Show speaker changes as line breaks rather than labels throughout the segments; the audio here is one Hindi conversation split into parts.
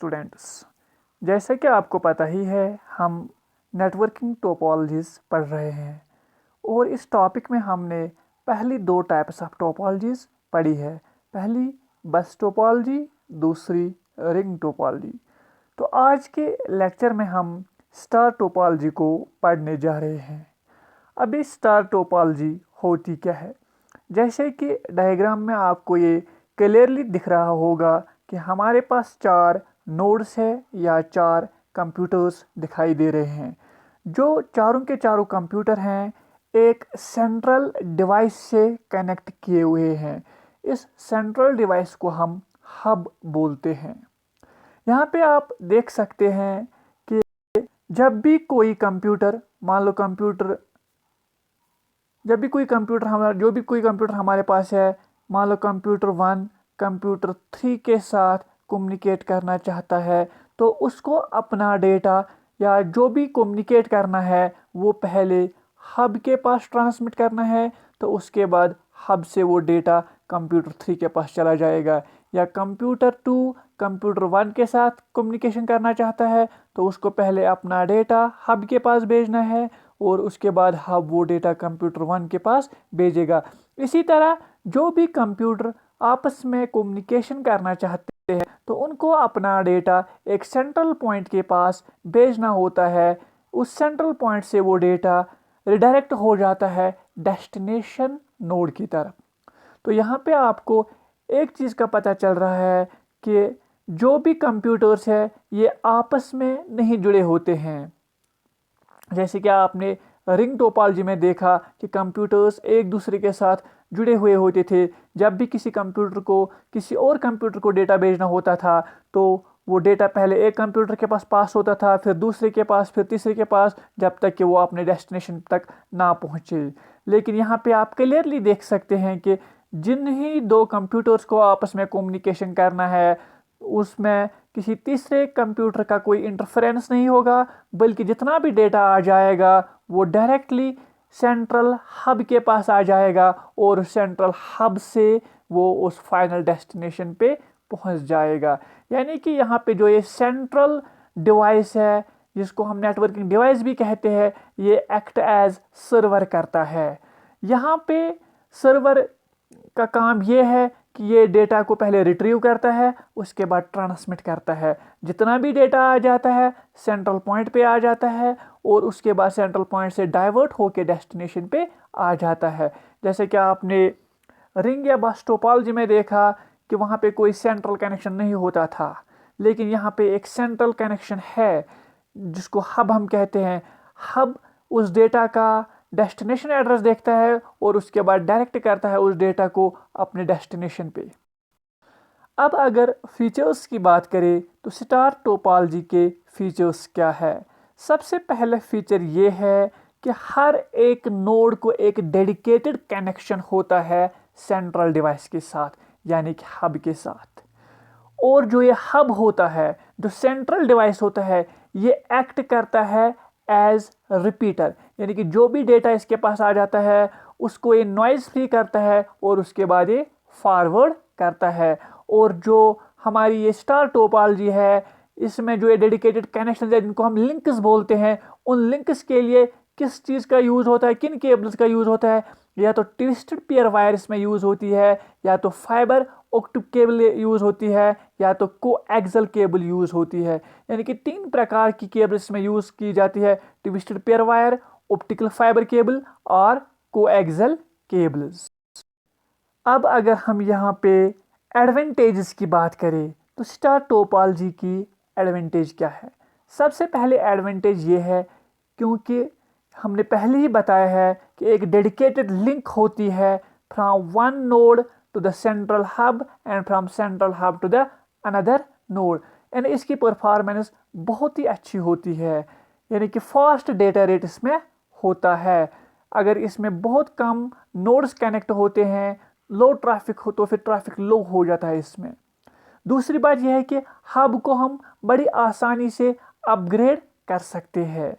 स्टूडेंट्स, जैसा कि आपको पता ही है हम नेटवर्किंग टोपोलॉजीज़ पढ़ रहे हैं और इस टॉपिक में हमने पहली दो टाइप्स ऑफ टोपोलॉजीज़ पढ़ी है। पहली बस टोपोलॉजी, दूसरी रिंग टोपोलॉजी। तो आज के लेक्चर में हम स्टार टोपोलॉजी को पढ़ने जा रहे हैं। अभी स्टार टोपोलॉजी होती क्या है? जैसे कि डायग्राम में आपको ये क्लियरली दिख रहा होगा कि हमारे पास 4 नोड्स है या 4 कंप्यूटर्स दिखाई दे रहे हैं। जो चारों के चारों कंप्यूटर हैं एक सेंट्रल डिवाइस से कनेक्ट किए हुए हैं। इस सेंट्रल डिवाइस को हम हब बोलते हैं। यहाँ पे आप देख सकते हैं कि जब भी कोई कंप्यूटर, मान लो कंप्यूटर, जब भी कोई कंप्यूटर हमारा जो भी कोई कंप्यूटर हमारे पास है, मान लो कंप्यूटर 1 कंप्यूटर 3 के साथ कम्युनिकेट करना चाहता है, तो उसको अपना डेटा या जो भी कम्युनिकेट करना है वो पहले हब के पास ट्रांसमिट करना है, तो उसके बाद हब से वो डेटा कंप्यूटर 3 के पास चला जाएगा। या कंप्यूटर 2 कंप्यूटर 1 के साथ कम्युनिकेशन करना चाहता है, तो उसको पहले अपना डेटा हब के पास भेजना है और उसके बाद हब वो डेटा कंप्यूटर 1 के पास भेजेगा। इसी तरह जो भी कंप्यूटर आपस में कम्युनिकेशन करना चाहते हैं तो उनको अपना डेटा एक सेंट्रल पॉइंट के पास भेजना होता है। उस सेंट्रल पॉइंट से वो डेटा रिडायरेक्ट हो जाता है डेस्टिनेशन नोड की तरफ। तो यहाँ पे आपको एक चीज़ का पता चल रहा है कि जो भी कंप्यूटर्स है ये आपस में नहीं जुड़े होते हैं। जैसे कि आपने रिंग टोपोलॉजी में देखा कि कंप्यूटर्स एक दूसरे के साथ जुड़े हुए होते थे। जब भी किसी कंप्यूटर को किसी और कंप्यूटर को डेटा भेजना होता था तो वो डेटा पहले एक कंप्यूटर के पास होता था, फिर दूसरे के पास, फिर तीसरे के पास, जब तक कि वो अपने डेस्टिनेशन तक ना पहुँचे। लेकिन यहाँ पे आप क्लियरली देख सकते हैं कि जिन ही दो कंप्यूटर्स को आपस में कम्युनिकेशन करना है उसमें किसी तीसरे कंप्यूटर का कोई इंटरफेरेंस नहीं होगा, बल्कि जितना भी डेटा आ जाएगा वो डायरेक्टली सेंट्रल हब के पास आ जाएगा और सेंट्रल हब से वो उस फाइनल डेस्टिनेशन पे पहुंच जाएगा। यानी कि यहाँ पे जो ये सेंट्रल डिवाइस है जिसको हम नेटवर्किंग डिवाइस भी कहते हैं, ये एक्ट एज सर्वर करता है। यहाँ पे सर्वर का काम ये है कि ये डेटा को पहले रिट्रीव करता है, उसके बाद ट्रांसमिट करता है। जितना भी डेटा आ जाता है सेंट्रल पॉइंट पे आ जाता है और उसके बाद सेंट्रल पॉइंट से डाइवर्ट होके डेस्टिनेशन पे आ जाता है। जैसे कि आपने रिंग या बस टोपोलॉजी में देखा कि वहाँ पे कोई सेंट्रल कनेक्शन नहीं होता था, लेकिन यहाँ पे एक सेंट्रल कनेक्शन है जिसको हब हम कहते हैं। हब उस डेटा का डेस्टिनेशन एड्रेस देखता है और उसके बाद डायरेक्ट करता है उस डेटा को अपने डेस्टिनेशन पे। अब अगर फीचर्स की बात करें तो स्टार टोपोलॉजी के फीचर्स क्या है? सबसे पहले फीचर ये है कि हर एक नोड को एक डेडिकेटेड कनेक्शन होता है सेंट्रल डिवाइस के साथ, यानी कि हब के साथ। और जो ये हब होता है, जो सेंट्रल डिवाइस होता है, ये एक्ट करता है एज रिपीटर, यानी कि जो भी डेटा इसके पास आ जाता है उसको ये नॉइज फ्री करता है और उसके बाद ये फॉरवर्ड करता है। और जो हमारी ये स्टार टोपोलॉजी है इसमें जो ये डेडिकेटेड कनेक्शन है जिनको हम लिंक्स बोलते हैं, उन लिंक्स के लिए किस चीज़ का यूज़ होता है, किन केबल्स का यूज़ होता है? या तो ट्विस्टेड पेयर वायर इसमें यूज़ होती है, या तो फाइबर ऑप्टिक केबल यूज़ होती है, या तो कोएक्सियल केबल यूज़ होती है। यानी कि 3 प्रकार की केबल इसमें यूज़ की जाती है: twisted pair wire, optical fibre cable और कोएक्सियल केबल्स। अब अगर हम यहाँ पे एडवांटेजेस की बात करें तो स्टार टोपोलॉजी की एडवांटेज क्या है? सबसे पहले एडवांटेज ये है क्योंकि हमने पहले ही बताया है कि एक डेडिकेटेड लिंक होती है from one node to the central hub and from central hub to the another node, यानी इसकी परफॉर्मेंस बहुत ही अच्छी होती है, यानी कि फास्ट डेटा रेट इसमें होता है। अगर इसमें बहुत कम नोड्स कनेक्ट होते हैं, लो ट्रैफिक हो, तो फिर ट्रैफिक लो हो जाता है इसमें। दूसरी बात यह है कि हब को हम बड़ी आसानी से अपग्रेड कर सकते हैं।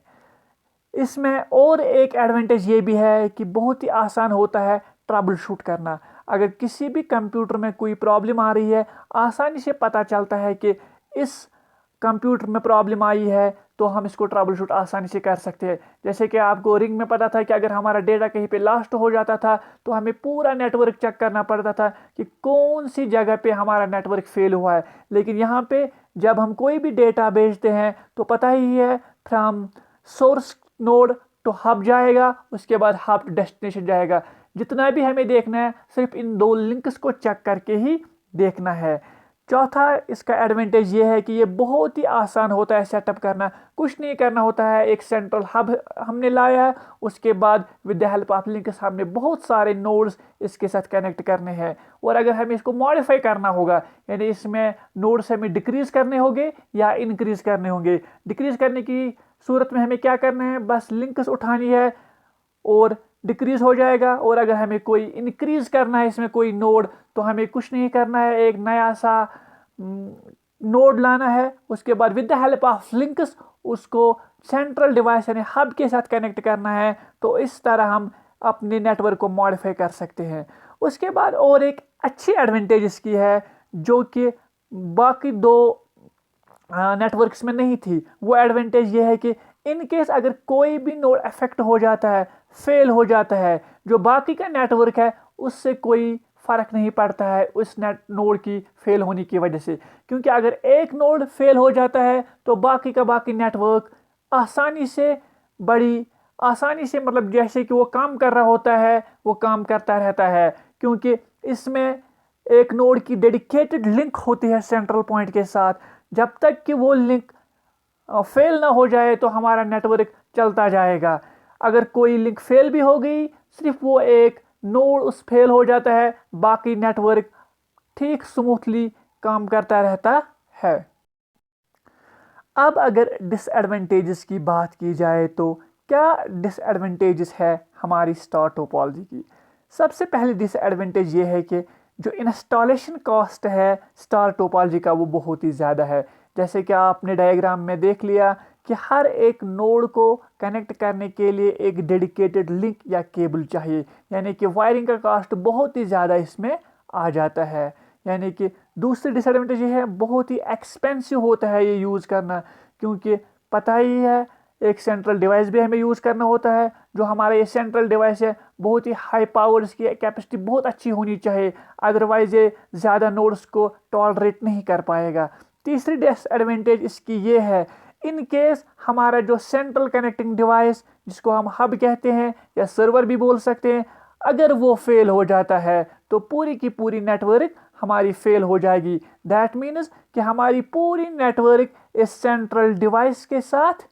इसमें और एक एडवांटेज ये भी है कि बहुत ही आसान होता है ट्रबल शूट करना। अगर किसी भी कंप्यूटर में कोई प्रॉब्लम आ रही है, आसानी से पता चलता है कि इस कंप्यूटर में प्रॉब्लम आई है तो हम इसको ट्रबल शूट आसानी से कर सकते हैं। जैसे कि आपको रिंग में पता था कि अगर हमारा डेटा कहीं पे लास्ट हो जाता था तो हमें पूरा नेटवर्क चेक करना पड़ता था कि कौन सी जगह पे हमारा नेटवर्क फेल हुआ है। लेकिन यहाँ पे जब हम कोई भी डेटा भेजते हैं तो पता ही है, फ्रॉम सोर्स नोड तो हब जाएगा, उसके बाद हब टू डेस्टिनेशन जाएगा। जितना भी हमें देखना है सिर्फ इन दो लिंक्स को चेक करके ही देखना है। चौथा इसका एडवांटेज ये है कि ये बहुत ही आसान होता है सेटअप करना। कुछ नहीं करना होता है, एक सेंट्रल हब हमने लाया है, उसके बाद with the help of links हमने बहुत सारे नोड्स इसके साथ कनेक्ट करने हैं। और अगर हमें इसको मॉडिफाई करना होगा, यानी इसमें नोड्स हमें डिक्रीज करने होंगे या इंक्रीज करने होंगे। डिक्रीज करने की सूरत में हमें क्या करना है, बस लिंक्स उठानी है और डिक्रीज हो जाएगा। और अगर हमें कोई इंक्रीज करना है इसमें कोई नोड, तो हमें कुछ नहीं करना है, एक नया सा नोड लाना है, उसके बाद with the help of links उसको सेंट्रल डिवाइस यानी हब के साथ कनेक्ट करना है। तो इस तरह हम अपने नेटवर्क को मॉडिफाई कर सकते हैं। उसके बाद और एक अच्छी एडवांटेज इसकी है जो कि बाकी दो नेटवर्क्स में नहीं थी। वो एडवांटेज ये है कि इन केस अगर कोई भी नोड अफेक्ट हो जाता है, फेल हो जाता है, जो बाकी का नेटवर्क है उससे कोई फ़र्क नहीं पड़ता है उस नोड की फेल होने की वजह से। क्योंकि अगर एक नोड फेल हो जाता है तो बाकी का बाकी नेटवर्क आसानी से, बड़ी आसानी से, मतलब जैसे कि वो काम कर रहा होता है वो काम करता रहता है। क्योंकि इसमें एक नोड की डेडिकेटेड लिंक होती है सेंट्रल पॉइंट के साथ। जब तक कि वो लिंक फेल ना हो जाए तो हमारा नेटवर्क चलता जाएगा। अगर कोई लिंक फेल भी हो गई, सिर्फ वो एक नोड उस फेल हो जाता है, बाकी नेटवर्क ठीक स्मूथली काम करता रहता है। अब अगर डिसएडवांटेजेस की बात की जाए तो क्या डिसएडवांटेजेस है हमारी स्टार टोपोलॉजी की। सबसे पहली डिसएडवांटेज ये है कि जो इंस्टॉलेशन कॉस्ट है स्टार टोपोलॉजी का वो बहुत ही ज़्यादा है। जैसे कि आपने डायग्राम में देख लिया कि हर एक नोड को कनेक्ट करने के लिए एक डेडिकेटेड लिंक या केबल चाहिए, यानी कि वायरिंग का कॉस्ट बहुत ही ज़्यादा इसमें आ जाता है। यानी कि दूसरी डिसएडवांटेज ये है, बहुत ही एक्सपेंसिव होता है ये यूज़ करना। क्योंकि पता ही है एक सेंट्रल डिवाइस भी हमें यूज़ करना होता है। जो हमारा ये सेंट्रल डिवाइस है बहुत ही हाई पावर, इसकी कैपेसिटी बहुत अच्छी होनी चाहिए, अदरवाइज ये ज़्यादा नोड्स को टॉलरेट नहीं कर पाएगा। तीसरी डिसएडवांटेज इसकी ये है, इन केस हमारा जो सेंट्रल कनेक्टिंग डिवाइस जिसको हम हब कहते हैं या सर्वर भी बोल सकते हैं, अगर वो फेल हो जाता है तो पूरी की पूरी नेटवर्क हमारी फेल हो जाएगी। दैट मीन्स कि हमारी पूरी नेटवर्क इस सेंट्रल डिवाइस के साथ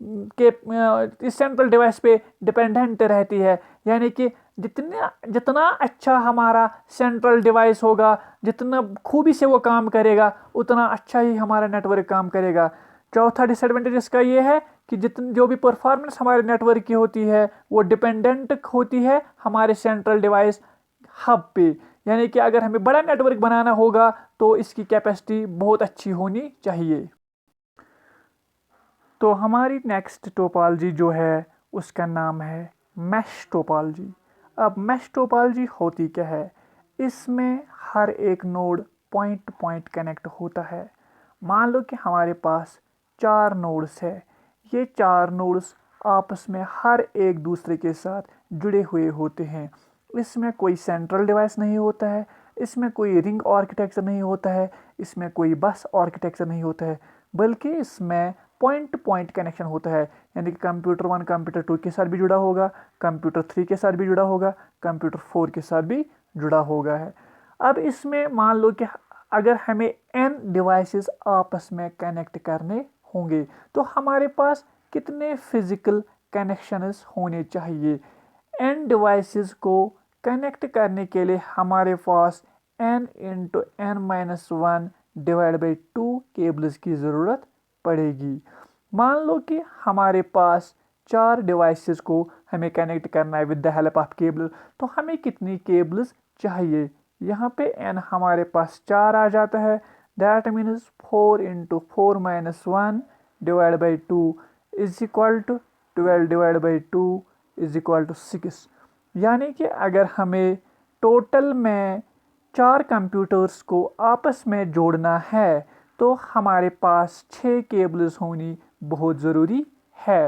इस सेंट्रल डिवाइस पे डिपेंडेंट रहती है। यानी कि जितना अच्छा हमारा सेंट्रल डिवाइस होगा, जितना खूबी से वो काम करेगा, उतना अच्छा ही हमारा नेटवर्क काम करेगा। चौथा डिसएडवांटेज इसका ये है कि जो भी परफॉर्मेंस हमारे नेटवर्क की होती है वो डिपेंडेंट होती है हमारे सेंट्रल डिवाइस हब पे। यानी कि अगर हमें बड़ा नेटवर्क बनाना होगा तो इसकी कैपेसिटी बहुत अच्छी होनी चाहिए। तो हमारी नेक्स्ट टोपोलॉजी जो है उसका नाम है मैश टोपोलॉजी। अब मैश टोपोलॉजी होती क्या है, इसमें हर एक node point two point connect होता है। मान लो कि हमारे पास 4 नोड्स है, ये 4 नोड्स आपस में हर एक दूसरे के साथ जुड़े हुए होते हैं। इसमें कोई सेंट्रल डिवाइस नहीं होता है, इसमें कोई रिंग आर्किटेक्चर नहीं होता है, इसमें कोई बस आर्किटेक्चर नहीं होता है, बल्कि इसमें पॉइंट टू पॉइंट कनेक्शन होता है। यानी कि कंप्यूटर 1 कंप्यूटर 2 के साथ भी जुड़ा होगा, कंप्यूटर 3 के साथ भी जुड़ा होगा, कंप्यूटर 4 के साथ भी जुड़ा होगा है। अब इसमें मान लो कि अगर हमें n डिवाइसेस आपस में कनेक्ट करने होंगे तो हमारे पास कितने फिजिकल कनेक्शंस होने चाहिए। n डिवाइसेस को कनेक्ट करने के लिए हमारे पास n × n-1 divide by 2 cables की ज़रूरत पड़ेगी। मान लो कि हमारे पास 4 डिवाइसेस को हमें कनेक्ट करना है with the help of cable, तो हमें कितनी केबल्स चाहिए। यहाँ पे n हमारे पास 4 आ जाता है। That means 4 × 4-1 divide by 2 is equal to 12 divide by 2 is equal to 6। यानी कि अगर हमें टोटल में 4 कंप्यूटर्स को आपस में जोड़ना है तो हमारे पास 6 केबल्स होनी बहुत ज़रूरी है।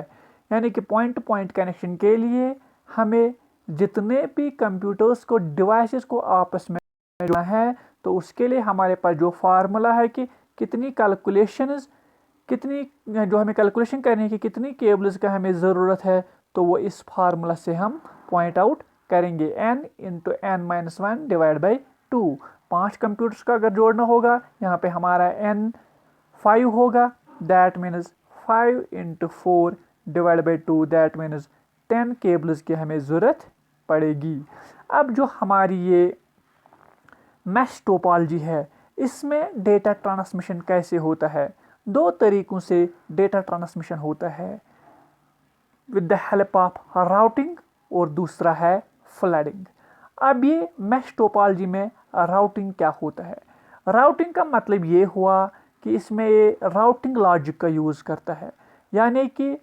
यानी कि पॉइंट टू पॉइंट कनेक्शन के लिए हमें जितने भी कंप्यूटर्स को डिवाइसेस को आपस में जोड़ना है, तो उसके लिए हमारे पास जो फार्मूला है कि कितनी कैलकुलेशंस कितनी जो हमें कैलकुलेशन करनी है कि कितनी केबल्स का हमें ज़रूरत है, तो वो इस फार्मूला से हम पॉइंट आउट करेंगे। n into n minus one divide by 2। 5 computers का अगर जोड़ना होगा, यहाँ पे हमारा n 5 होगा, that means 5 into 4 divide by 2, that means 10 cables की हमें ज़रूरत पड़ेगी। अब जो हमारी ये मैश टोपोलॉजी है, इसमें डेटा ट्रांसमिशन कैसे होता है? 2 तरीक़ों से डेटा ट्रांसमिशन होता है, with the help of routing और दूसरा है फ्लडिंग। अब ये मैश टोपोलॉजी में राउटिंग क्या होता है? राउटिंग का मतलब ये हुआ कि इसमें ये राउटिंग लॉजिक का यूज़ करता है। यानी कि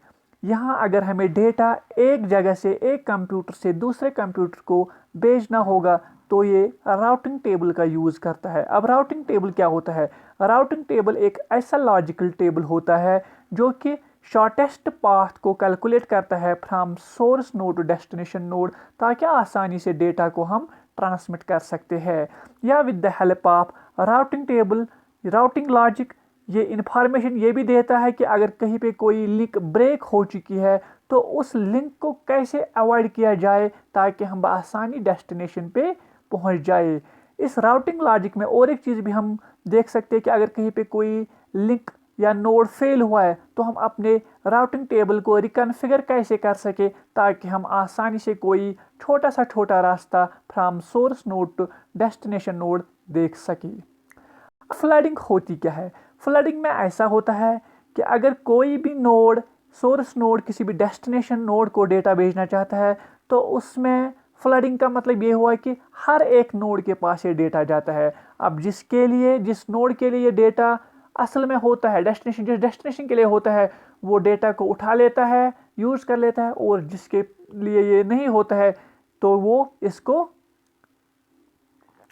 यहाँ अगर हमें डेटा एक जगह से एक कंप्यूटर से दूसरे कंप्यूटर को भेजना होगा, तो ये राउटिंग टेबल का यूज़ करता है। अब राउटिंग टेबल क्या होता है? राउटिंग टेबल एक ऐसा लॉजिकल टेबल होता है जो कि शॉर्टेस्ट पाथ को कैलकुलेट करता है from source node to destination node, ताकि आसानी से डेटा को हम ट्रांसमिट कर सकते हैं। या with the help of routing table, routing logic ये इंफॉर्मेशन ये भी देता है कि अगर कहीं पे कोई लिंक ब्रेक हो चुकी है, तो उस लिंक को कैसे अवॉइड किया जाए ताकि हम आसानी डेस्टिनेशन पे पहुंच जाए। इस राउटिंग लॉजिक में और एक चीज़ भी हम देख सकते हैं कि अगर कहीं पे कोई लिंक या नोड फेल हुआ है, तो हम अपने राउटिंग टेबल को रिकन्फिगर कैसे कर सके ताकि हम आसानी से कोई छोटा रास्ता from source node to destination node देख सके। फ्लडिंग होती क्या है? फ्लडिंग में ऐसा होता है कि अगर कोई भी नोड, सोर्स नोड किसी भी डेस्टिनेशन नोड को डेटा भेजना चाहता है, तो उसमें फ्लडिंग का मतलब ये हुआ कि हर एक नोड के पास ये डेटा जाता है। अब जिस नोड के लिए ये डेटा असल में होता है, जिस डेस्टिनेशन के लिए होता है, वो डेटा को उठा लेता है, यूज़ कर लेता है, और जिसके लिए ये नहीं होता है तो वो इसको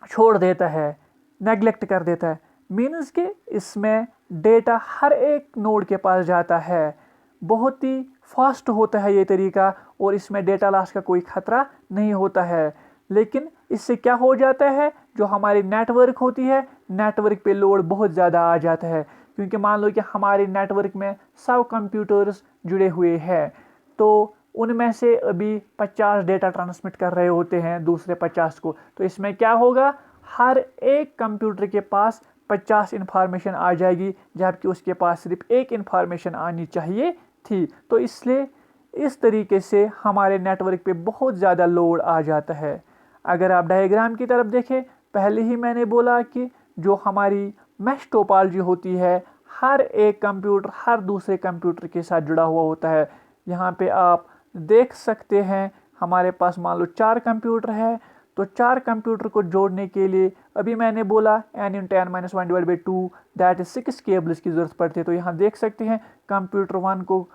छोड़ देता है, नेग्लेक्ट कर देता है। मीन्स कि इसमें डेटा हर एक नोड के पास जाता है। बहुत ही फास्ट होता है ये तरीका, और इसमें डेटा लॉस का कोई ख़तरा नहीं होता है। लेकिन इससे क्या हो जाता है, जो हमारी नेटवर्क होती है, नेटवर्क पे लोड बहुत ज़्यादा आ जाता है। क्योंकि मान लो कि हमारे नेटवर्क में 100 कंप्यूटर्स जुड़े हुए हैं, तो उनमें से अभी 50 डेटा ट्रांसमिट कर रहे होते हैं दूसरे 50 को, तो इसमें क्या होगा, हर एक कंप्यूटर के पास 50 इन्फॉर्मेशन आ जाएगी, जबकि उसके पास सिर्फ एक इन्फॉर्मेशन आनी चाहिए थी। तो इसलिए इस तरीके से हमारे नेटवर्क पे बहुत ज़्यादा लोड आ जाता है। अगर आप डायग्राम की तरफ देखें, पहले ही मैंने बोला कि जो हमारी मैश टोपोलॉजी होती है, हर एक कंप्यूटर हर दूसरे कंप्यूटर के साथ जुड़ा हुआ होता है। यहाँ पे आप देख सकते हैं हमारे पास मान लो 4 कंप्यूटर है, तो 4 कंप्यूटर को जोड़ने के लिए अभी मैंने बोला n into n minus one divide by 2, that is 6 cables की ज़रूरत पड़ती है। तो यहाँ देख सकते हैं कंप्यूटर 1 को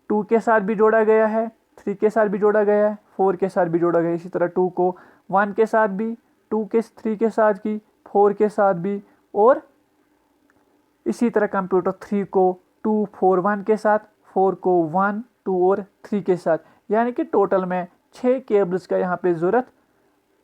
2 के साथ भी जोड़ा गया है, 3 के साथ भी जोड़ा गया है, 4 के साथ भी जोड़ा गया है। इसी तरह 2 को 1 के साथ भी, 2 के 3 के साथ भी, 4 के साथ भी, और इसी तरह कंप्यूटर 3 को 2 4 1 के साथ, 4 को 1 2 और 3 के साथ, यानी कि टोटल में 6 केबल्स का यहाँ पे ज़रूरत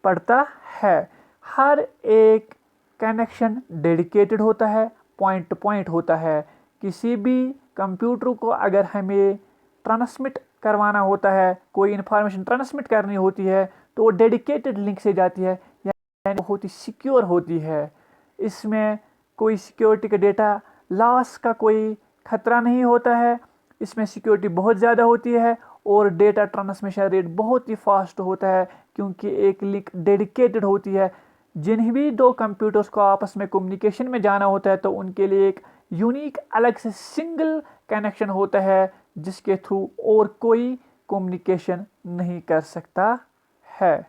पड़ता है। हर एक कनेक्शन डेडिकेटेड होता है, पॉइंट टू पॉइंट होता है। किसी भी कंप्यूटर को अगर हमें ट्रांसमिट करवाना होता है, कोई इन्फॉर्मेशन ट्रांसमिट करनी होती है, तो वो डेडिकेटेड लिंक से जाती है, यानी बहुत ही सिक्योर होती है। इसमें कोई सिक्योरिटी का डेटा लॉस का कोई खतरा नहीं होता है। इसमें सिक्योरिटी बहुत ज़्यादा होती है, और डेटा ट्रांसमिशन रेट बहुत ही फास्ट होता है, क्योंकि एक लिंक डेडिकेटेड होती है। जिन भी 2 कंप्यूटर्स को आपस में कम्युनिकेशन में जाना होता है, तो उनके लिए एक यूनिक अलग से सिंगल कनेक्शन होता है, जिसके थ्रू और कोई कम्युनिकेशन नहीं कर सकता है।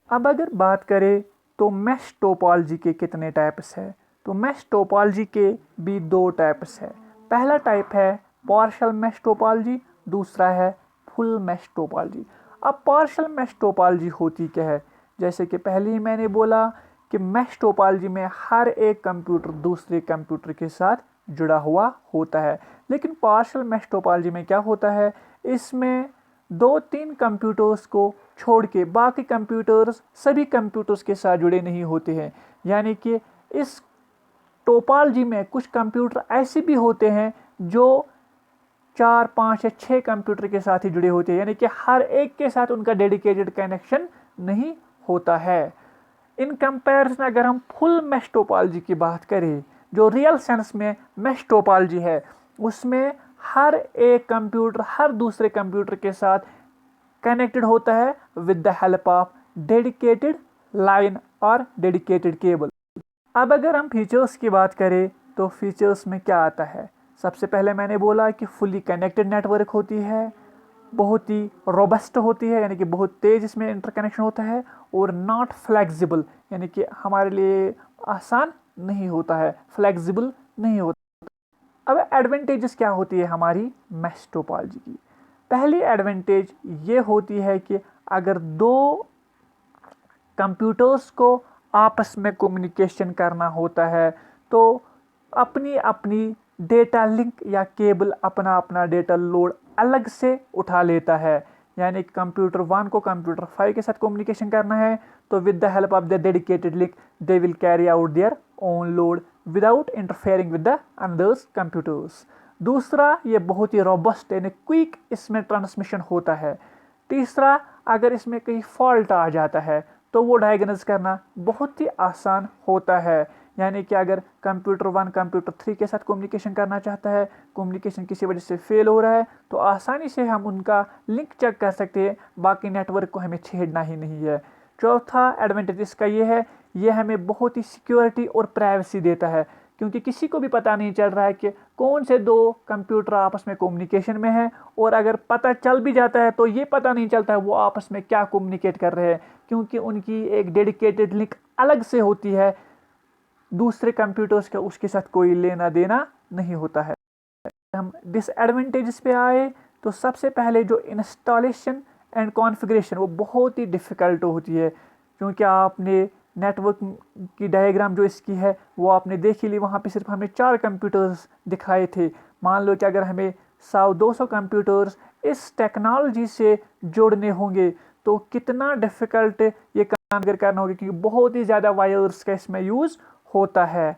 अब अगर बात करें तो मैश टोपोलॉजी के कितने टाइप्स है, तो मैश टोपोलॉजी के भी 2 टाइप्स है। पहला टाइप है पार्शियल मैश टोपोलॉजी, दूसरा है फुल मैश टोपोलॉजी। अब पार्शियल मैश टोपोलॉजी होती क्या है? जैसे कि पहले ही मैंने बोला कि मैश टोपोलॉजी में हर एक कंप्यूटर दूसरे कंप्यूटर के साथ जुड़ा हुआ होता है। लेकिन पार्शियल मैश टोपोलॉजी में क्या होता है, इसमें 2-3 कंप्यूटर्स को छोड़ के बाकी कंप्यूटर्स सभी कंप्यूटर्स के साथ जुड़े नहीं होते हैं। यानी कि इस टोपोलॉजी में कुछ कंप्यूटर ऐसे भी होते हैं जो 4, 5 या 6 कंप्यूटर के साथ ही जुड़े होते हैं, यानी कि हर एक के साथ उनका डेडिकेटेड कनेक्शन नहीं होता है। इन कंपैरिजन अगर हम फुल मैश टोपोलॉजी की बात करें, जो रियल सेंस में मैश टोपोलॉजी है, उसमें हर एक कंप्यूटर हर दूसरे कंप्यूटर के साथ कनेक्टेड होता है with the help of dedicated line और डेडिकेटेड केबल। अब अगर हम फीचर्स की बात करें तो फीचर्स में क्या आता है, सबसे पहले मैंने बोला कि फुली कनेक्टेड नेटवर्क होती है, बहुत ही रोबस्ट होती है, यानी कि बहुत तेज़ इसमें इंटरकनेक्शन होता है, और नॉट फ्लेक्सिबल, यानी कि हमारे लिए आसान नहीं होता है, फ्लेक्सिबल नहीं होता। अब एडवांटेजेस क्या होती है हमारी मैश टोपोलॉजी की। पहली एडवांटेज ये होती है कि अगर दो कंप्यूटर्स को आपस में कम्युनिकेशन करना होता है तो अपनी अपनी डेटा लिंक या केबल अपना अपना डेटा लोड अलग से उठा लेता है। यानी कंप्यूटर 1 को कंप्यूटर 5 के साथ कम्युनिकेशन करना है तो with the help of the dedicated link they will carry out their own load without interfering with the another's computers. दूसरा, ये बहुत ही रोबस्ट यानी क्विक इसमें ट्रांसमिशन होता है। तीसरा, अगर इसमें कहीं फॉल्ट आ जाता है तो वो डायग्नोज करना बहुत ही आसान होता है। यानी कि अगर कंप्यूटर 1 कंप्यूटर 3 के साथ कम्युनिकेशन करना चाहता है, कम्युनिकेशन किसी वजह से फेल हो रहा है, तो आसानी से हम उनका लिंक चेक कर सकते हैं, बाकी नेटवर्क को हमें छेड़ना ही नहीं है। चौथा एडवांटेज इसका ये है, ये हमें बहुत ही सिक्योरिटी और प्राइवेसी देता है, क्योंकि किसी को भी पता नहीं चल रहा है कि कौन से दो कंप्यूटर आपस में कम्युनिकेशन में है, और अगर पता चल भी जाता है तो ये पता नहीं चलता है वो आपस में क्या कम्युनिकेट कर रहे हैं, क्योंकि उनकी एक डेडिकेटेड लिंक अलग से होती है, दूसरे कंप्यूटर्स का उसके साथ कोई लेना देना नहीं होता है। हम डिसएडवांटेजेस पे आए तो सबसे पहले जो इंस्टॉलेशन एंड कॉन्फ़िगरेशन वो बहुत ही डिफ़िकल्ट होती है, क्योंकि आपने नेटवर्क की डायग्राम जो इसकी है वो आपने देख ही ली, वहाँ पे सिर्फ हमें 4 कंप्यूटर्स दिखाए थे। मान लो कि अगर हमें 100-200 कंप्यूटर्स इस टेक्नोलॉजी से जोड़ने होंगे तो कितना डिफ़िकल्ट ये काम करना होगा, क्योंकि बहुत ही ज़्यादा वायर्स का इसमें यूज़ होता है।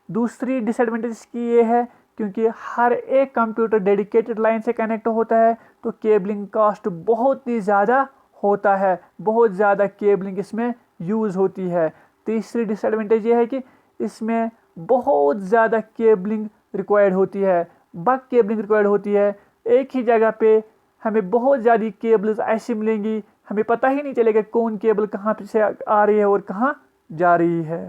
दूसरी डिसएडवांटेज इसकी ये है, क्योंकि हर एक कंप्यूटर डेडिकेटेड लाइन से कनेक्ट होता है तो केबलिंग कॉस्ट बहुत ही ज़्यादा होता है, बहुत ज़्यादा केबलिंग इसमें यूज़ होती है। तीसरी डिसएडवांटेज ये है कि इसमें बहुत ज़्यादा केबलिंग रिक्वायर्ड होती है, बल्क केबलिंग रिक्वायर्ड होती है। एक ही जगह पे हमें बहुत ज़्यादा केबल्स ऐसी मिलेंगी, हमें पता ही नहीं चलेगा कौन केबल कहाँ से आ रही है और कहाँ जा रही है।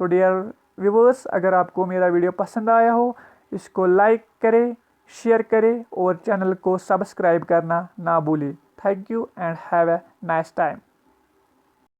सो डियर व्यूवर्स, अगर आपको मेरा वीडियो पसंद आया हो, इसको लाइक करें, शेयर करें और चैनल को सब्सक्राइब करना ना भूलें। Thank you and have a nice time.